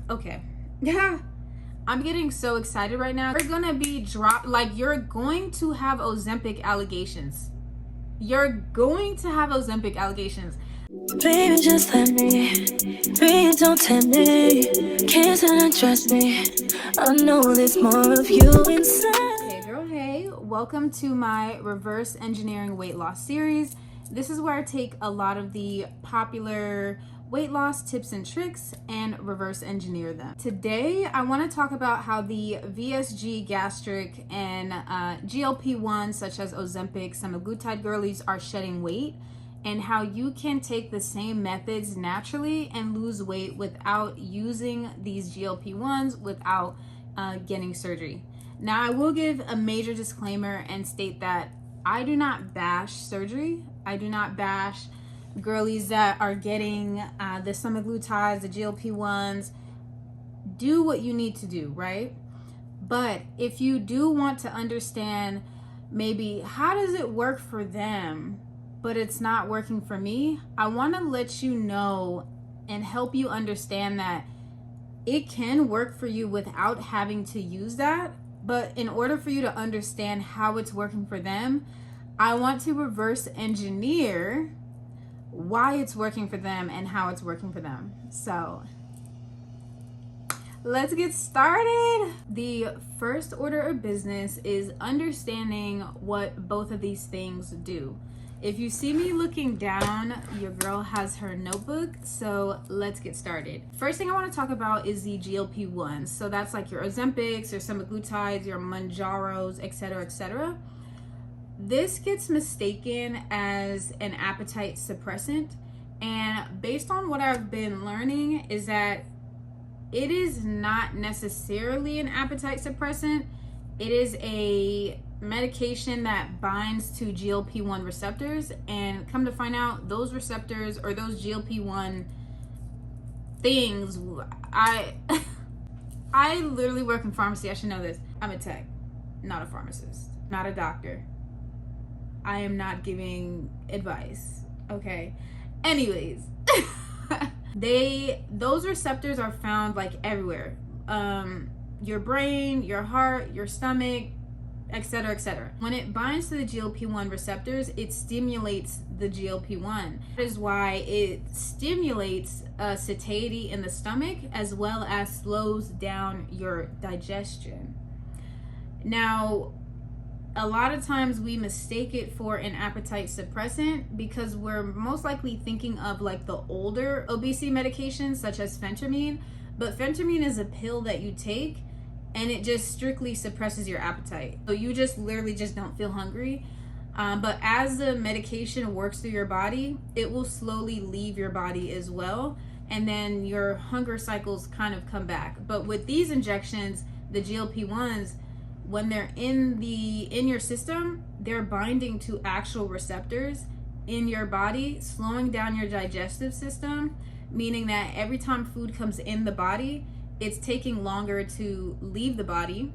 okay. Yeah. I'm getting so excited right now. You're gonna be you're going to have Ozempic allegations. You're going to have Ozempic allegations. Baby, just let me breathe, don't tempt me. Can't and trust me. I know there's more of you inside. Hey girl, hey. Welcome to my reverse engineering weight loss series. This is where I take a lot of the popular weight loss tips and tricks and reverse engineer them. Today, I want to talk about how the VSG gastric and GLP-1 such as Ozempic, semaglutide girlies are shedding weight, and how you can take the same methods naturally and lose weight without using these GLP-1s without getting surgery. Now, I will give a major disclaimer and state that I do not bash surgery. I do not bash girlies that are getting the semaglutides, the GLP-1s. Do what you need to do, right? But if you do want to understand maybe how does it work for them, but it's not working for me, I want to let you know and help you understand that it can work for you without having to use that. But in order for you to understand how it's working for them, I want to reverse engineer why it's working for them and how it's working for them. So let's get started. The first order of business is understanding what both of these things do. If you see me looking down, your girl has her notebook, so let's get started. First thing I want to talk about is the GLP-1s. So that's like your Ozempics, your semaglutides, your Mounjaros, etc., etc. This gets mistaken as an appetite suppressant, and based on what I've been learning is that it is not necessarily an appetite suppressant. It is a medication that binds to GLP-1 receptors, and come to find out, those receptors or those GLP-1 things, I literally work in pharmacy. I should know this. I'm a tech, not a pharmacist, not a doctor. I am not giving advice, okay? Anyways, those receptors are found like everywhere. Your brain, your heart, your stomach, etc., etc. When it binds to the GLP-1 receptors, it stimulates the GLP-1. That is why it stimulates satiety in the stomach as well as slows down your digestion. Now, a lot of times we mistake it for an appetite suppressant because we're most likely thinking of like the older obesity medications such as phentermine, but phentermine is a pill that you take and it just strictly suppresses your appetite. So you just literally just don't feel hungry. But as the medication works through your body, it will slowly leave your body as well. And then your hunger cycles kind of come back. But with these injections, the GLP-1s, when they're in your system, they're binding to actual receptors in your body, slowing down your digestive system, meaning that every time food comes in the body, it's taking longer to leave the body,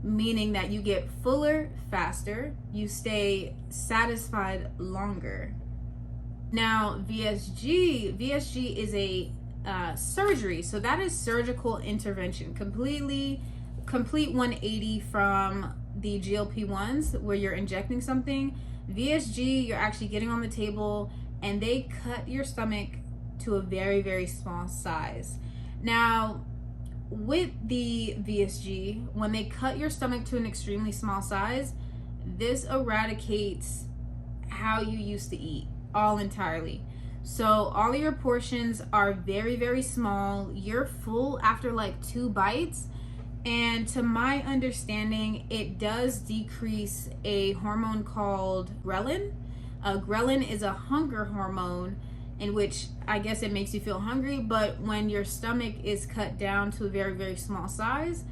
meaning that you get fuller faster, you stay satisfied longer. Now, VSG is a surgery, so that is surgical intervention, complete 180 from the GLP-1s where you're injecting something. VSG, you're actually getting on the table and they cut your stomach to a very, very small size. Now, with the VSG, when they cut your stomach to an extremely small size, this eradicates how you used to eat all entirely. So all of your portions are very, very small. You're full after like 2 bites. And to my understanding, it does decrease a hormone called ghrelin. Ghrelin is a hunger hormone in which I guess it makes you feel hungry, but when your stomach is cut down to a very, very small size,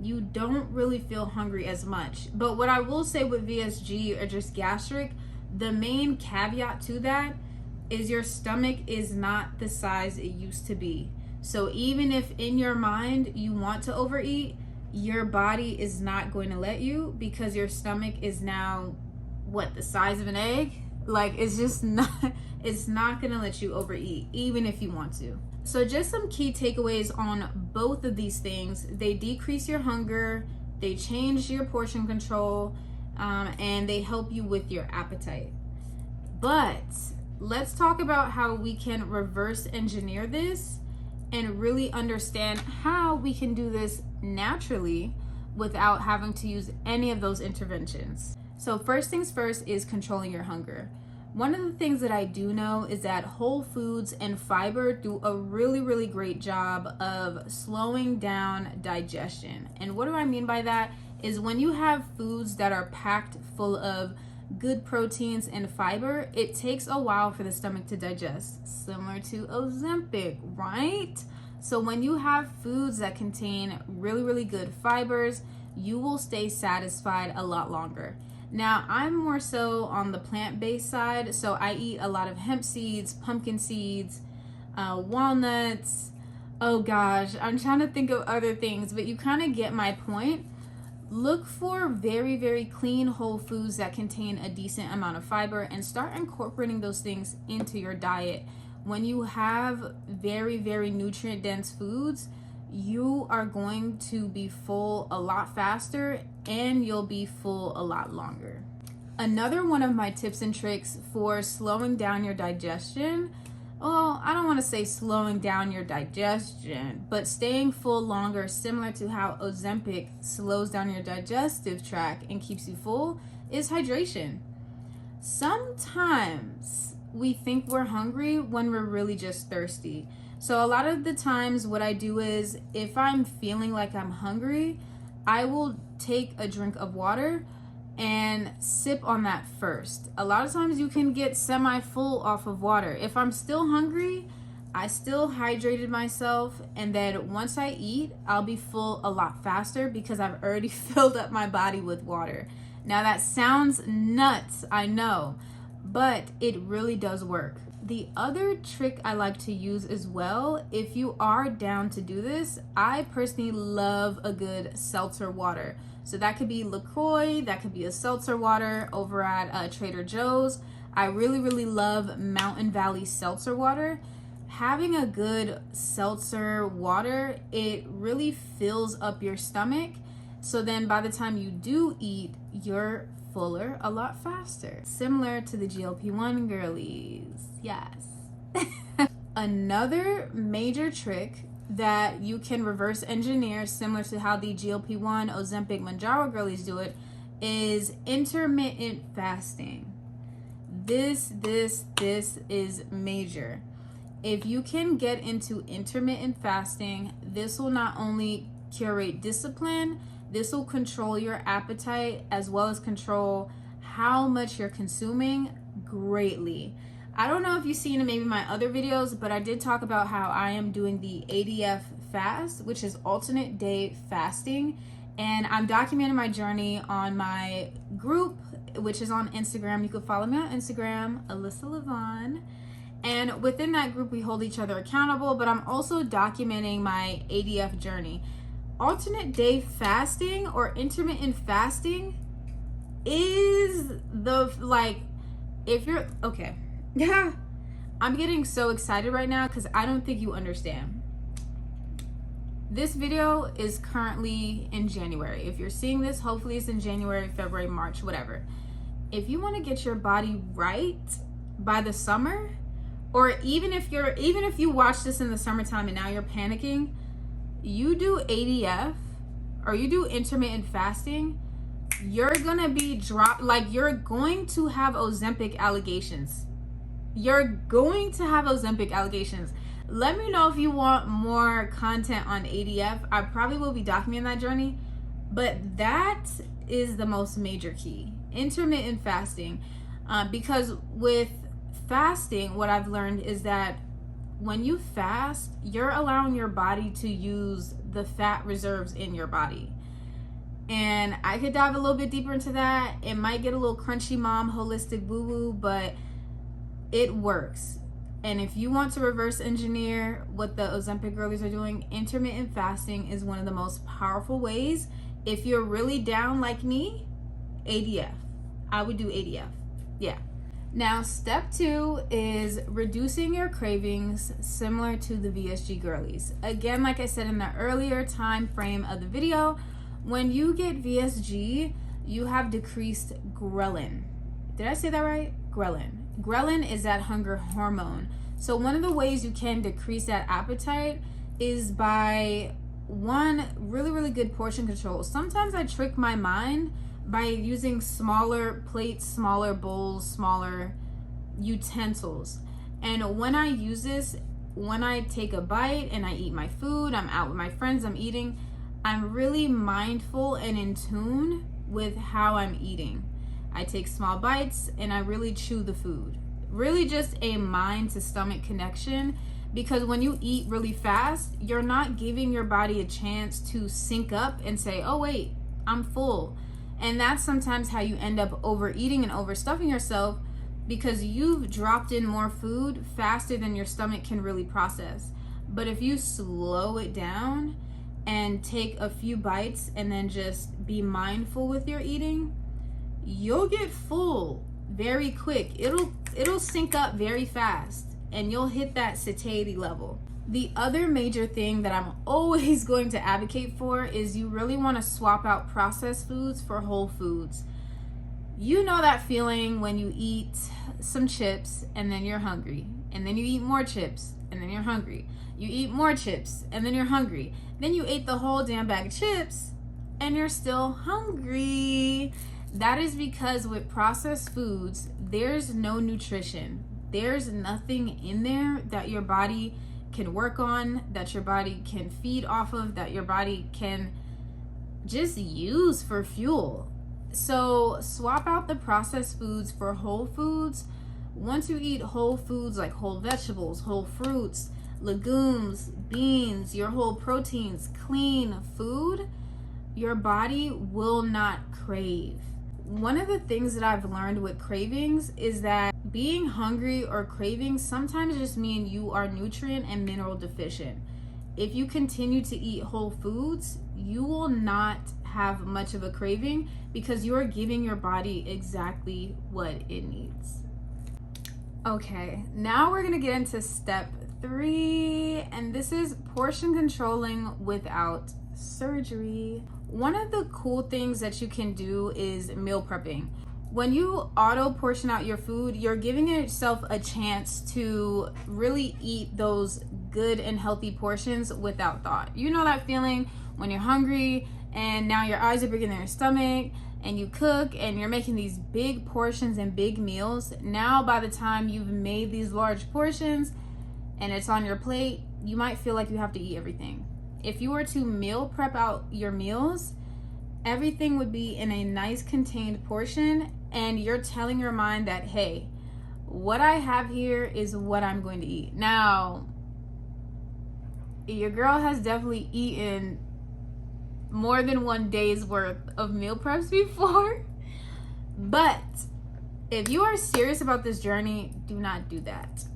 you don't really feel hungry as much. But what I will say with VSG or just gastric, the main caveat to that is your stomach is not the size it used to be. So even if in your mind you want to overeat, your body is not going to let you because your stomach is now the size of an egg. Like, it's just not, it's not gonna let you overeat even if you want to. So just some key takeaways on both of these things. They decrease your hunger, they change your portion control, and they help you with your appetite. But let's talk about how we can reverse engineer this and really understand how we can do this naturally without having to use any of those interventions. So first things first is controlling your hunger. One of the things that I do know is that whole foods and fiber do a really great job of slowing down digestion. And what do I mean by that is when you have foods that are packed full of good proteins and fiber, it takes a while for the stomach to digest, similar to Ozempic, right? So when you have foods that contain really good fibers, you will stay satisfied a lot longer. Now, I'm more so on the plant-based side, so I eat a lot of hemp seeds, pumpkin seeds, walnuts. Oh gosh, I'm trying to think of other things, but you kind of get my point. Look for very clean whole foods that contain a decent amount of fiber and start incorporating those things into your diet. When you have very nutrient dense foods, you are going to be full a lot faster and you'll be full a lot longer. Another one of my tips and tricks for slowing down your digestion, well, I don't want to say slowing down your digestion, but staying full longer, similar to how Ozempic slows down your digestive tract and keeps you full, is hydration. Sometimes we think we're hungry when we're really just thirsty. So a lot of the times what I do is if I'm feeling like I'm hungry, I will take a drink of water and sip on that first. A lot of times you can get semi-full off of water. If I'm still hungry, I still hydrated myself, and then once I eat, I'll be full a lot faster because I've already filled up my body with water. Now that sounds nuts, I know, but it really does work. The other trick I like to use as well, if you are down to do this, I personally love a good seltzer water. So that could be LaCroix, that could be a seltzer water over at Trader Joe's. I really love Mountain Valley seltzer water. Having a good seltzer water, it really fills up your stomach. So then by the time you do eat, you're fuller a lot faster. Similar to the GLP-1 girlies. Yes. Another major trick that you can reverse engineer, similar to how the GLP-1, Ozempic, Manjaro girlies do it, is intermittent fasting. This is major. If you can get into intermittent fasting, this will not only curate discipline, this will control your appetite as well as control how much you're consuming greatly. I don't know if you've seen maybe my other videos, but I did talk about how I am doing the ADF fast, which is alternate day fasting. And I'm documenting my journey on my group, which is on Instagram. You can follow me on Instagram, Alyssa Levon. And within that group, we hold each other accountable, but I'm also documenting my ADF journey. Alternate day fasting or intermittent fasting is if you're, okay. Yeah, I'm getting so excited right now because I don't think you understand. This video is currently in January. If you're seeing this, hopefully it's in January, February, March, whatever. If you want to get your body right by the summer, or even if you watch this in the summertime and now you're panicking, you do ADF or you do intermittent fasting, you're gonna be you're going to have Ozempic allegations. You're going to have Ozempic allegations. Let me know if you want more content on ADF. I probably will be documenting that journey, but that is the most major key. Intermittent fasting. Because with fasting, what I've learned is that when you fast, you're allowing your body to use the fat reserves in your body. And I could dive a little bit deeper into that. It might get a little crunchy mom, holistic boo-boo, but it works. And if you want to reverse engineer what the Ozempic girlies are doing, intermittent fasting is one of the most powerful ways. If you're really down like me, ADF. I would do ADF. Yeah. Now, step 2 is reducing your cravings, similar to the VSG Girlies. Again, like I said in the earlier time frame of the video, when you get VSG, you have decreased ghrelin. Did I say that right? Ghrelin. Ghrelin is that hunger hormone. So one of the ways you can decrease that appetite is by one, really good portion control. Sometimes I trick my mind by using smaller plates, smaller bowls, smaller utensils. And when I use this, when I take a bite and I eat my food, I'm out with my friends, I'm eating, I'm really mindful and in tune with how I'm eating. I take small bites and I really chew the food. Really just a mind to stomach connection, because when you eat really fast, you're not giving your body a chance to sync up and say, oh wait, I'm full. And that's sometimes how you end up overeating and overstuffing yourself, because you've dropped in more food faster than your stomach can really process. But if you slow it down and take a few bites and then just be mindful with your eating, you'll get full very quick. It'll sync up very fast and you'll hit that satiety level. The other major thing that I'm always going to advocate for is you really want to swap out processed foods for whole foods. You know that feeling when you eat some chips and then you're hungry, and then you eat more chips and then you're hungry. You eat more chips and then you're hungry. Then you ate the whole damn bag of chips and you're still hungry. That is because with processed foods, there's no nutrition. There's nothing in there that your body can work on, that your body can feed off of, that your body can just use for fuel. So swap out the processed foods for whole foods. Once you eat whole foods like whole vegetables, whole fruits, legumes, beans, your whole proteins, clean food, your body will not crave. One of the things that I've learned with cravings is that being hungry or craving sometimes just mean you are nutrient and mineral deficient. If you continue to eat whole foods, you will not have much of a craving because you are giving your body exactly what it needs. Okay, now we're gonna get into step 3, and this is portion controlling without surgery. One of the cool things that you can do is meal prepping. When you auto portion out your food, you're giving yourself a chance to really eat those good and healthy portions without thought. You know that feeling when you're hungry and now your eyes are bigger than your stomach, and you cook and you're making these big portions and big meals. Now by the time you've made these large portions and it's on your plate, you might feel like you have to eat everything. If you were to meal prep out your meals, everything would be in a nice contained portion, and you're telling your mind that, hey, what I have here is what I'm going to eat. Now, your girl has definitely eaten more than one day's worth of meal preps before, but if you are serious about this journey, do not do that.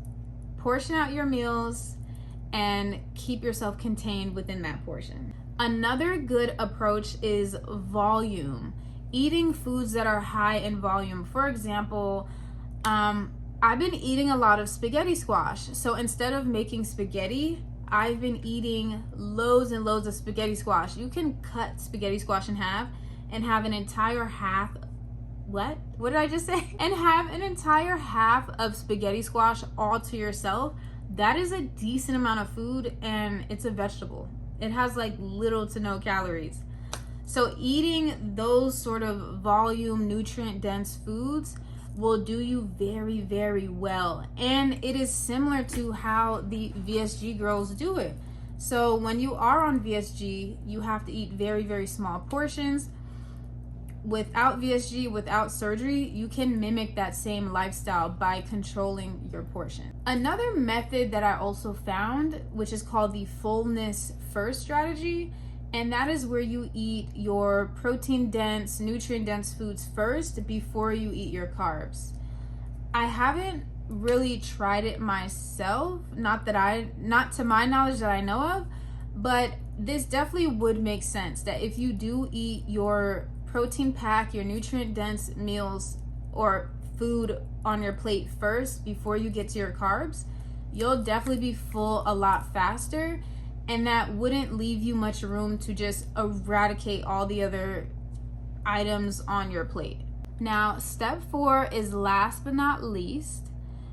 Portion out your meals and keep yourself contained within that portion. Another good approach is volume. Eating foods that are high in volume. For example, I've been eating a lot of spaghetti squash. So instead of making spaghetti, I've been eating loads and loads of spaghetti squash. You can cut spaghetti squash in half and have an entire half. What did I just say? And have an entire half of spaghetti squash all to yourself. That is a decent amount of food, and it's a vegetable. It has like little to no calories. So eating those sort of volume, nutrient dense foods will do you very, very well. And it is similar to how the VSG girls do it. So when you are on VSG, you have to eat very, very small portions. Without VSG, without surgery, you can mimic that same lifestyle by controlling your portion. Another method that I also found, which is called the fullness first strategy, and that is where you eat your protein dense, nutrient dense foods first before you eat your carbs. I haven't really tried it myself, not to my knowledge that I know of, but this definitely would make sense that if you do eat your protein pack, your nutrient dense meals or food on your plate first before you get to your carbs, you'll definitely be full a lot faster, and that wouldn't leave you much room to just eradicate all the other items on your plate. Now, step 4 is last but not least.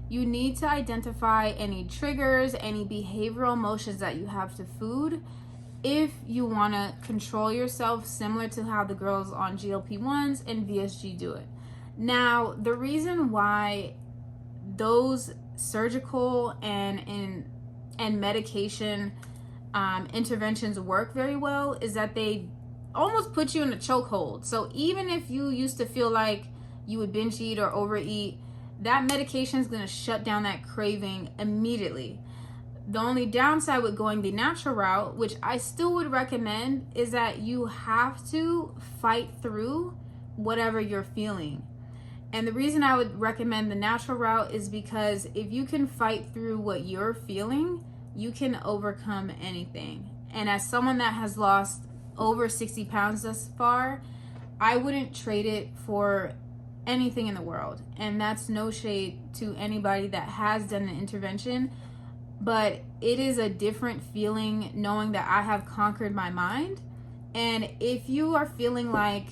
You need to identify any triggers, any behavioral emotions that you have to food if you want to control yourself, similar to how the girls on GLP-1s and VSG do it. Now, the reason why those surgical and medication interventions work very well is that they almost put you in a chokehold. So even if you used to feel like you would binge eat or overeat, that medication is going to shut down that craving immediately. The only downside with going the natural route, which I still would recommend, is that you have to fight through whatever you're feeling. And the reason I would recommend the natural route is because if you can fight through what you're feeling, you can overcome anything. And as someone that has lost over 60 pounds thus far, I wouldn't trade it for anything in the world. And that's no shade to anybody that has done an intervention, but it is a different feeling knowing that I have conquered my mind. And if you are feeling like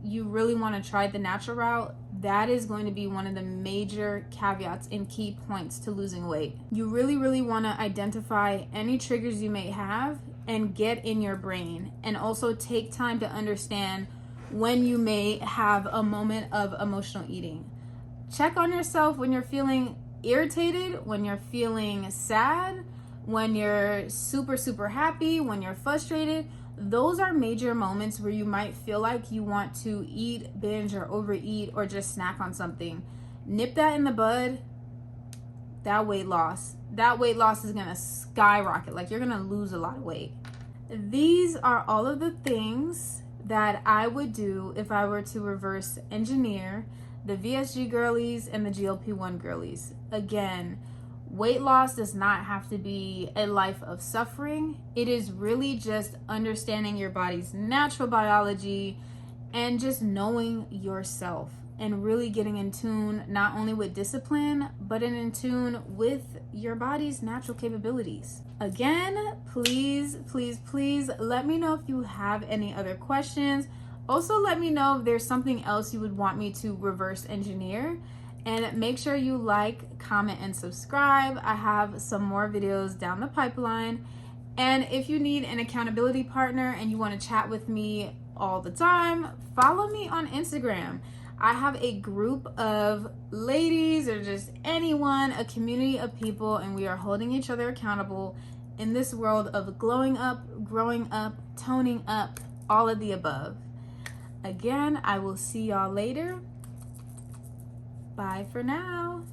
you really want to try the natural route, that is going to be one of the major caveats and key points to losing weight. You really want to identify any triggers you may have and get in your brain, and also take time to understand when you may have a moment of emotional eating. Check on yourself when you're feeling irritated, when you're feeling sad, when you're super happy, when you're frustrated. Those are major moments where you might feel like you want to eat, binge, or overeat, or just snack on something. Nip that in the bud. That weight loss is gonna skyrocket. Like, you're gonna lose a lot of weight. These are all of the things that I would do if I were to reverse engineer the VSG girlies and the GLP-1 girlies. Again, weight loss does not have to be a life of suffering. It is really just understanding your body's natural biology and just knowing yourself, and really getting in tune not only with discipline, but in tune with your body's natural capabilities. Again, please let me know if you have any other questions. Also, let me know if there's something else you would want me to reverse engineer. And make sure you like, comment, and subscribe. I have some more videos down the pipeline. And if you need an accountability partner and you want to chat with me all the time, follow me on Instagram. I have a group of ladies, or just anyone, a community of people, and we are holding each other accountable in this world of glowing up, growing up, toning up, all of the above. Again, I will see y'all later. Bye for now.